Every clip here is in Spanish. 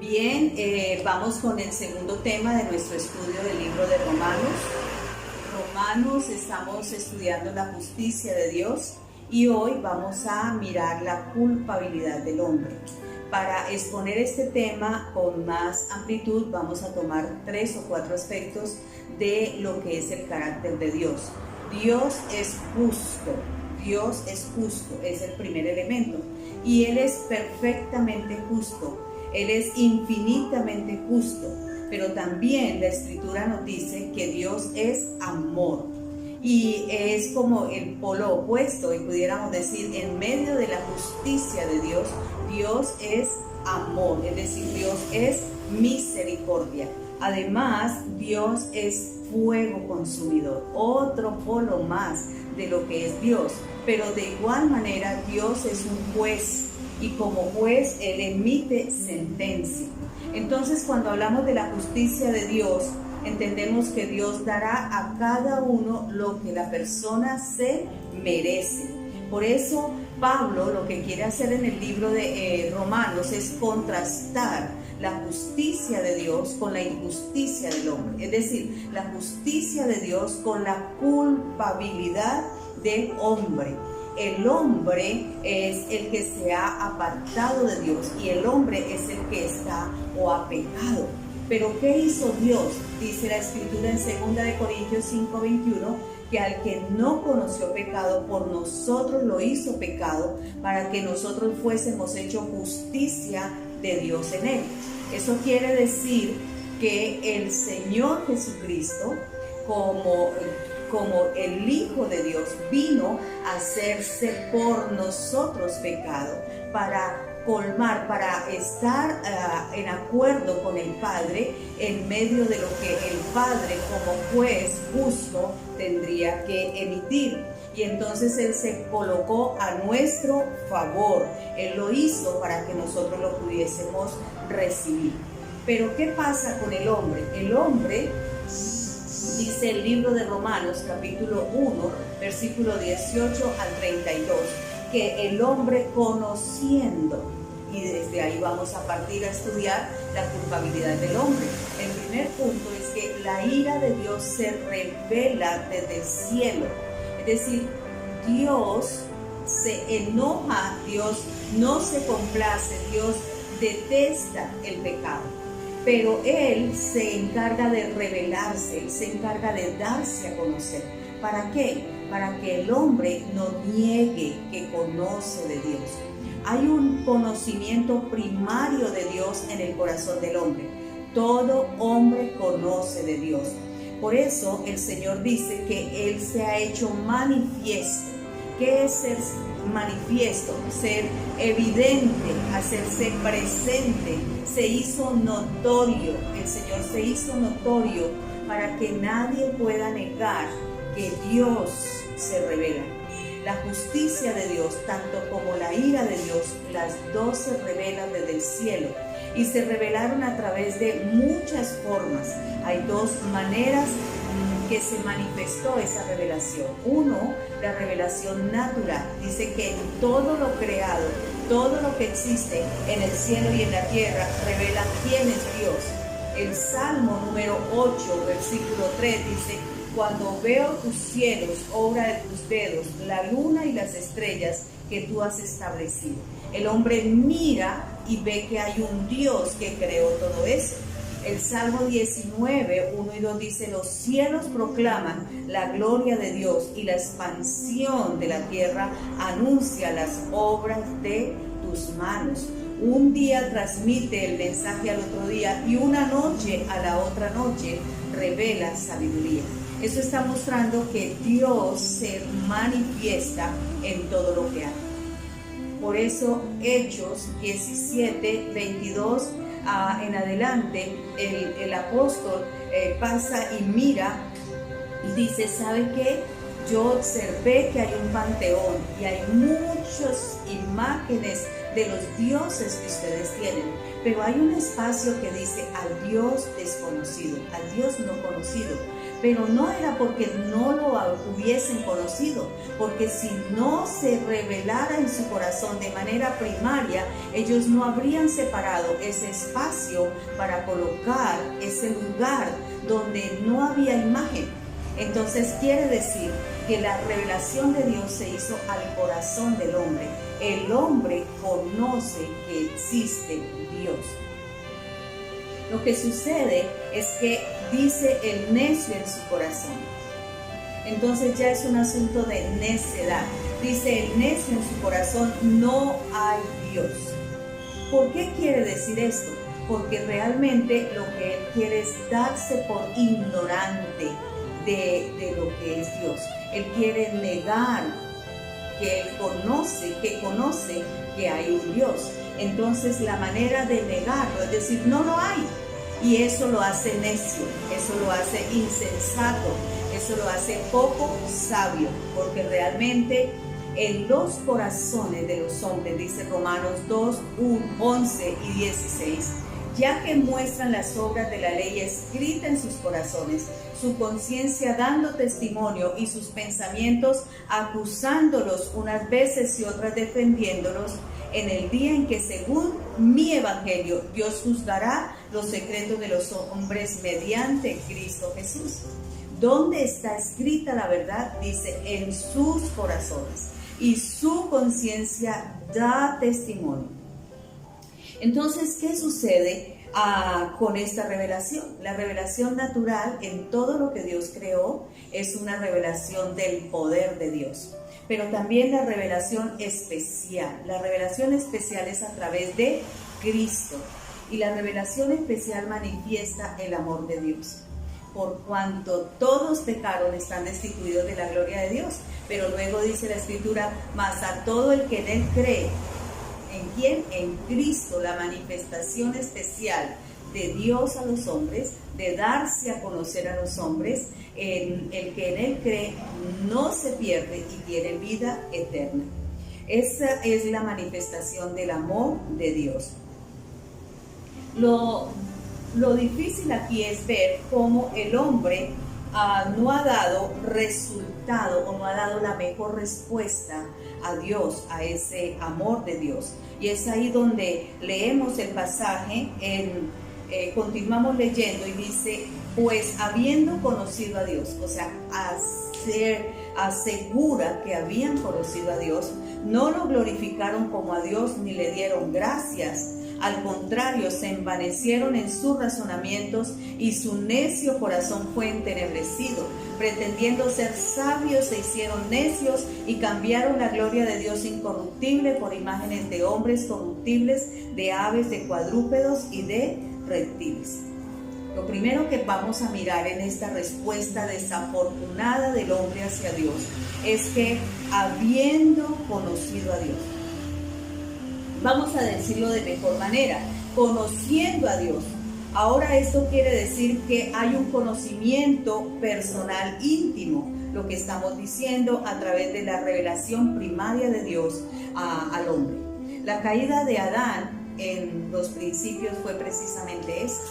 Bien, vamos con el segundo tema de nuestro estudio del libro de Romanos. Romanos, estamos estudiando la justicia de Dios y hoy vamos a mirar la culpabilidad del hombre. Para exponer este tema con más amplitud vamos a tomar 3 o 4 aspectos de lo que es el carácter de Dios. Dios es justo. Dios es justo, es el primer elemento, y Él es perfectamente justo, Él es infinitamente justo, pero también la Escritura nos dice que Dios es amor, y es como el polo opuesto, y pudiéramos decir, en medio de la justicia de Dios, Dios es amor, es decir, Dios es misericordia. Además, Dios es fuego consumidor, otro polo más de lo que es Dios, pero de igual manera Dios es un juez y como juez Él emite sentencia. Entonces, cuando hablamos de la justicia de Dios, entendemos que Dios dará a cada uno lo que la persona se merece. Por eso Pablo lo que quiere hacer en el libro de Romanos es contrastar la justicia de Dios con la injusticia del hombre, es decir, la justicia de Dios con la culpabilidad del hombre. El hombre es el que se ha apartado de Dios y el hombre es el que está o ha pecado. Pero ¿qué hizo Dios? Dice la Escritura en 2 Corintios 5:21, que al que no conoció pecado, por nosotros lo hizo pecado, para que nosotros fuésemos hechos justicia de Dios en él. Eso quiere decir que el Señor Jesucristo, como el Hijo de Dios, vino a hacerse por nosotros pecado, para colmar, para estar en acuerdo con el Padre en medio de lo que el Padre como juez justo tendría que emitir. Y entonces Él se colocó a nuestro favor. Él lo hizo para que nosotros lo pudiésemos recibir. Pero ¿qué pasa con el hombre? El hombre, dice el libro de Romanos, capítulo 1, versículo 18 al 32, que el hombre conociendo, y desde ahí vamos a partir a estudiar la culpabilidad del hombre. El primer punto es que la ira de Dios se revela desde el cielo. Es decir, Dios se enoja, Dios no se complace, Dios detesta el pecado. Pero Él se encarga de revelarse, Él se encarga de darse a conocer. ¿Para qué? Para que el hombre no niegue que conoce de Dios. Hay un conocimiento primario de Dios en el corazón del hombre. Todo hombre conoce de Dios. Por eso el Señor dice que Él se ha hecho manifiesto. ¿Qué es ser manifiesto? Ser evidente, hacerse presente. Se hizo notorio. El Señor se hizo notorio para que nadie pueda negar que Dios se revela. La justicia de Dios, tanto como la ira de Dios, las dos se revelan desde el cielo y se revelaron a través de muchas formas. Hay dos maneras que se manifestó esa revelación. Uno, la revelación natural. Dice que en todo lo creado, todo lo que existe en el cielo y en la tierra, revela quién es Dios. El Salmo número 8, versículo 3 dice: cuando veo tus cielos, obra de tus dedos, la luna y las estrellas que tú has establecido. El hombre mira y ve que hay un Dios que creó todo eso. El Salmo 19, 1 y 2 dice: los cielos proclaman la gloria de Dios y la expansión de la tierra anuncia las obras de tus manos. Un día transmite el mensaje al otro día y una noche a la otra noche revela sabiduría. Eso está mostrando que Dios se manifiesta en todo lo que hace. Por eso Hechos 17, 22 en adelante, el apóstol pasa y mira y dice: ¿sabe qué? Yo observé que hay un panteón y hay muchas imágenes de los dioses que ustedes tienen, pero hay un espacio que dice al Dios desconocido, al Dios no conocido. pero no era porque no lo hubiesen conocido, porque si no se revelara en su corazón de manera primaria, ellos no habrían separado ese espacio para colocar ese lugar donde no había imagen. Entonces quiere decir que la revelación de Dios se hizo al corazón del hombre. El hombre conoce que existe Dios. Lo que sucede es que dice el necio en su corazón. Entonces ya es un asunto de necedad. Dice el necio en su corazón, no hay Dios. ¿Por qué quiere decir esto? Porque realmente lo que él quiere es darse por ignorante de lo que es Dios. Él quiere negar que él conoce que hay un Dios. Entonces la manera de negarlo es decir, no lo hay. Y eso lo hace necio, eso lo hace insensato, eso lo hace poco sabio, porque realmente en los corazones de los hombres, dice Romanos 2, 11 y 16, ya que muestran las obras de la ley escrita en sus corazones, su conciencia dando testimonio y sus pensamientos acusándolos unas veces y otras defendiéndolos, en el día en que según mi evangelio Dios juzgará los secretos de los hombres mediante Cristo Jesús. ¿Dónde está escrita la verdad? Dice, en sus corazones, y su conciencia da testimonio. Entonces, ¿qué sucede con esta revelación? La revelación natural en todo lo que Dios creó es una revelación del poder de Dios. Pero también la revelación especial. La revelación especial es a través de Cristo. Y la revelación especial manifiesta el amor de Dios. Por cuanto todos pecaron, están destituidos de la gloria de Dios. Pero luego dice la Escritura, mas a todo el que en él cree. ¿En quién? En Cristo, la manifestación especial de Dios a los hombres, de darse a conocer a los hombres. El que en él cree no se pierde y tiene vida eterna. Esa es la manifestación del amor de Dios. Lo difícil aquí es ver cómo el hombre no ha dado resultado o no ha dado la mejor respuesta a Dios, a ese amor de Dios. Y es ahí donde leemos el pasaje, continuamos leyendo y dice, pues habiendo conocido a Dios, o sea, asegura que habían conocido a Dios, no lo glorificaron como a Dios ni le dieron gracias. Al contrario, se envanecieron en sus razonamientos y su necio corazón fue entenebrecido. Pretendiendo ser sabios, se hicieron necios y cambiaron la gloria de Dios incorruptible por imágenes de hombres corruptibles, de aves, de cuadrúpedos y de reptiles. Lo primero que vamos a mirar en esta respuesta desafortunada del hombre hacia Dios es que habiendo conocido a Dios, vamos a decirlo de mejor manera, conociendo a Dios. Ahora esto quiere decir que hay un conocimiento personal íntimo, lo que estamos diciendo a través de la revelación primaria de Dios al hombre. La caída de Adán en los principios fue precisamente esto: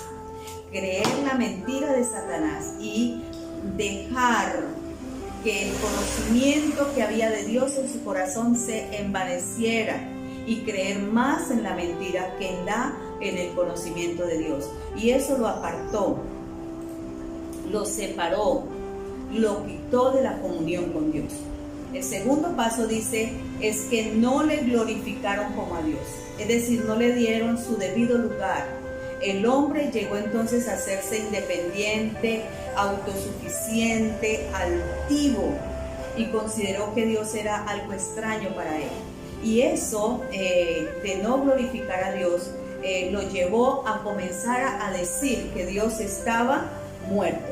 creer la mentira de Satanás y dejar que el conocimiento que había de Dios en su corazón se envaneciera y creer más en la mentira que en el conocimiento de Dios. Y eso lo apartó, lo separó, lo quitó de la comunión con Dios. El segundo paso dice, es que no le glorificaron como a Dios, es decir, no le dieron su debido lugar. El hombre llegó entonces a hacerse independiente, autosuficiente, altivo, y consideró que Dios era algo extraño para él. Y eso de no glorificar a Dios lo llevó a comenzar a decir que Dios estaba muerto,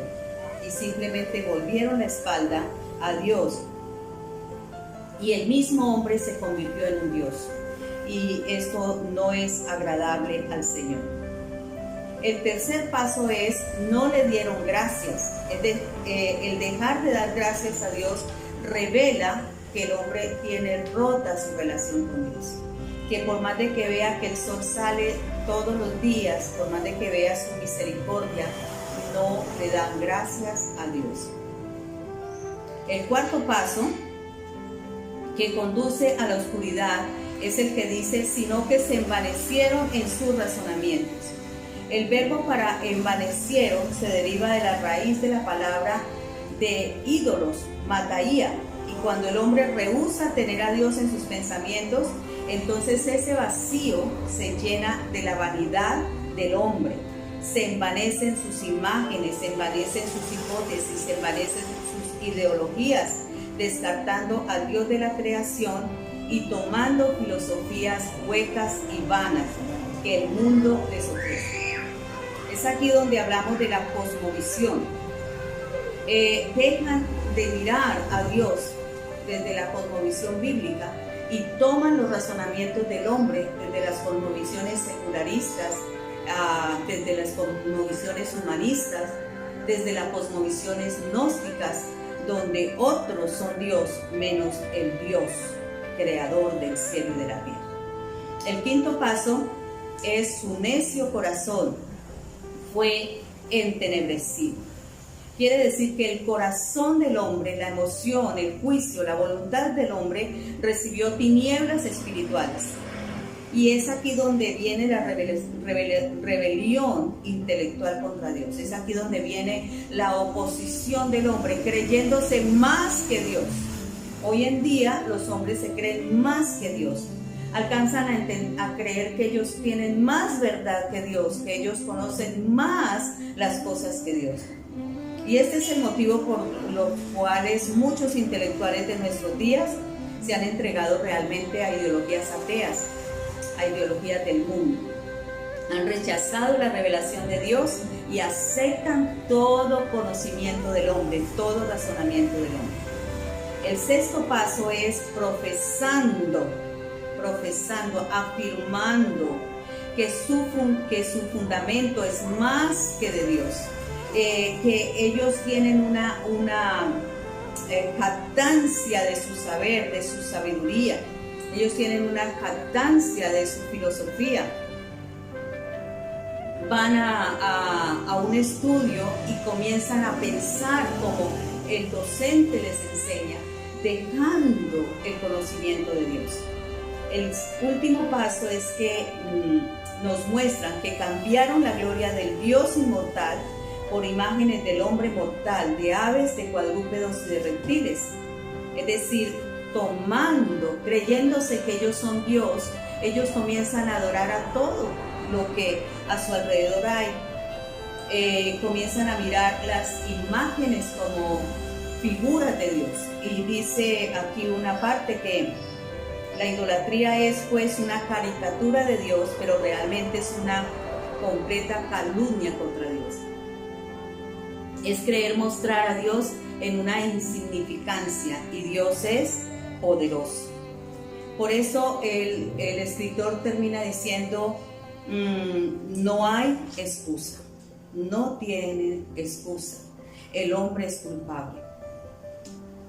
y simplemente volvieron la espalda a Dios, y el mismo hombre se convirtió en un Dios, y esto no es agradable al Señor. El tercer paso es, no le dieron gracias. El dejar de dar gracias a Dios revela que el hombre tiene rota su relación con Dios, que por más de que vea que el sol sale todos los días, por más de que vea su misericordia, no le dan gracias a Dios. El cuarto paso que conduce a la oscuridad es el que dice, sino que se envanecieron en sus razonamientos. El verbo para envanecieron se deriva de la raíz de la palabra de ídolos, mataía, y cuando el hombre rehúsa tener a Dios en sus pensamientos, entonces ese vacío se llena de la vanidad del hombre. Se envanecen sus imágenes, se envanecen sus hipótesis, se envanecen sus ideologías, descartando al Dios de la creación y tomando filosofías huecas y vanas que el mundo les ofrece. Es aquí donde hablamos de la cosmovisión. Dejan de mirar a Dios desde la cosmovisión bíblica y toman los razonamientos del hombre desde las cosmovisiones secularistas, desde las cosmovisiones humanistas, desde las cosmovisiones gnósticas, donde otros son Dios menos el Dios creador del cielo y de la tierra. El quinto paso es su necio corazón fue entenebrecido. Quiere decir que el corazón del hombre, la emoción, el juicio, la voluntad del hombre recibió tinieblas espirituales. Y es aquí donde viene la rebelión intelectual contra Dios. Es aquí donde viene la oposición del hombre, creyéndose más que Dios. Hoy en día los hombres se creen más que Dios. Alcanzan a creer que ellos tienen más verdad que Dios, que ellos conocen más las cosas que Dios. Y este es el motivo por los cuales muchos intelectuales de nuestros días se han entregado realmente a ideologías ateas, a ideologías del mundo. Han rechazado la revelación de Dios y aceptan todo conocimiento del hombre, todo razonamiento del hombre. El sexto paso es profesando, afirmando que su fundamento es más que de Dios, que ellos tienen una jactancia de su saber, de su sabiduría. Ellos tienen una jactancia de su filosofía. Van a un estudio y comienzan a pensar como el docente les enseña, dejando el conocimiento de Dios. El último paso es que nos muestran que cambiaron la gloria del Dios inmortal por imágenes del hombre mortal, de aves, de cuadrúpedos y de reptiles. Es decir, creyéndose que ellos son Dios, ellos comienzan a adorar a todo lo que a su alrededor hay. Comienzan a mirar las imágenes como figuras de Dios. Y dice aquí una parte que la idolatría es pues una caricatura de Dios, pero realmente es una completa calumnia contra Dios. Es creer mostrar a Dios en una insignificancia, y Dios es poderoso. Por eso el escritor termina diciendo, no hay excusa, no tiene excusa, el hombre es culpable.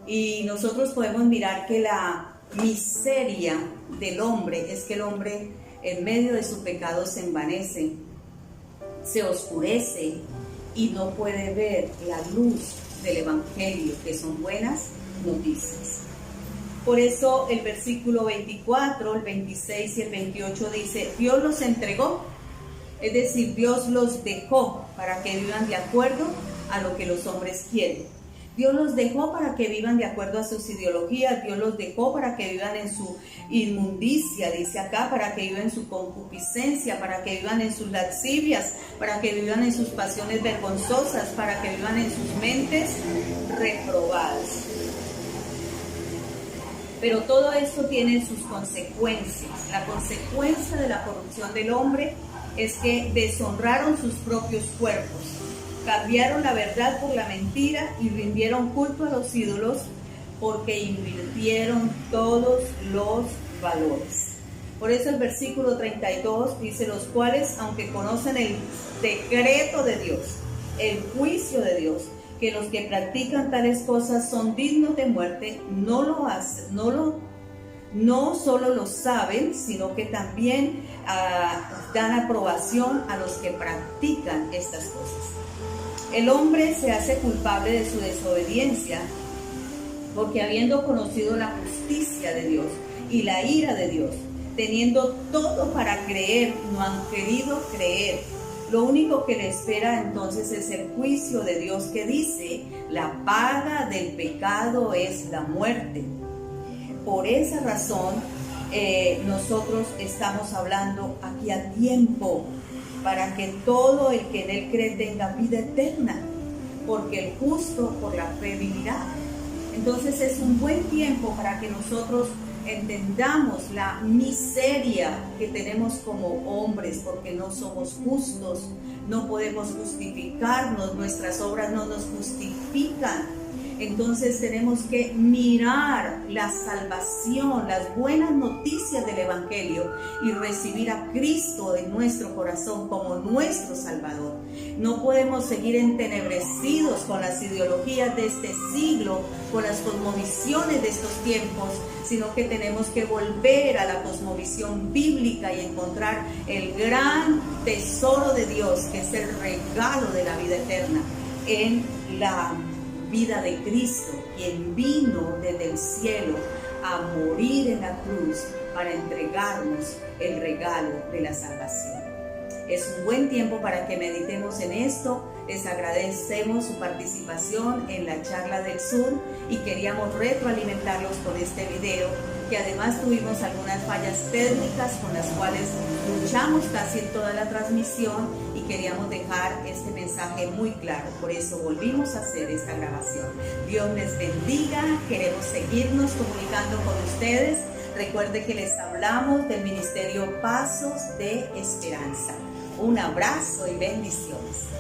Y nosotros podemos mirar que la miseria del hombre es que el hombre en medio de su pecado se envanece, se oscurece y no puede ver la luz del evangelio, que son buenas noticias. Por eso el versículo 24, el 26 y el 28 dice, Dios los entregó, es decir, Dios los dejó para que vivan de acuerdo a lo que los hombres quieren. Dios los dejó para que vivan de acuerdo a sus ideologías. Dios los dejó para que vivan en su inmundicia, dice acá, para que vivan en su concupiscencia, para que vivan en sus lascivias, para que vivan en sus pasiones vergonzosas, para que vivan en sus mentes reprobadas. Pero todo esto tiene sus consecuencias. La consecuencia de la corrupción del hombre es que deshonraron sus propios cuerpos. Cambiaron la verdad por la mentira y rindieron culto a los ídolos porque invirtieron todos los valores. Por eso el versículo 32 dice, los cuales, aunque conocen el decreto de Dios, el juicio de Dios, que los que practican tales cosas son dignos de muerte, no no solo lo saben, sino que también dan aprobación a los que practican estas cosas. El hombre se hace culpable de su desobediencia porque habiendo conocido la justicia de Dios y la ira de Dios, teniendo todo para creer, no han querido creer. Lo único que le espera entonces es el juicio de Dios que dice, la paga del pecado es la muerte. Por esa razón, nosotros estamos hablando aquí a tiempo para que todo el que en él cree tenga vida eterna, porque el justo por la fe vivirá. Entonces es un buen tiempo para que nosotros entendamos la miseria que tenemos como hombres, porque no somos justos, no podemos justificarnos, nuestras obras no nos justifican. Entonces tenemos que mirar la salvación, las buenas noticias del Evangelio y recibir a Cristo en nuestro corazón como nuestro Salvador. No podemos seguir entenebrecidos con las ideologías de este siglo, con las cosmovisiones de estos tiempos, sino que tenemos que volver a la cosmovisión bíblica y encontrar el gran tesoro de Dios, que es el regalo de la vida eterna, en la vida de Cristo, quien vino desde el cielo a morir en la cruz para entregarnos el regalo de la salvación. Es un buen tiempo para que meditemos en esto. Les agradecemos su participación en la charla del Sur y queríamos retroalimentarlos con este video, que además tuvimos algunas fallas técnicas con las cuales luchamos casi en toda la transmisión y queríamos dejar este mensaje muy claro. Por eso volvimos a hacer esta grabación. Dios les bendiga. Queremos seguirnos comunicando con ustedes. Recuerde que les hablamos del Ministerio Pasos de Esperanza. Un abrazo y bendiciones.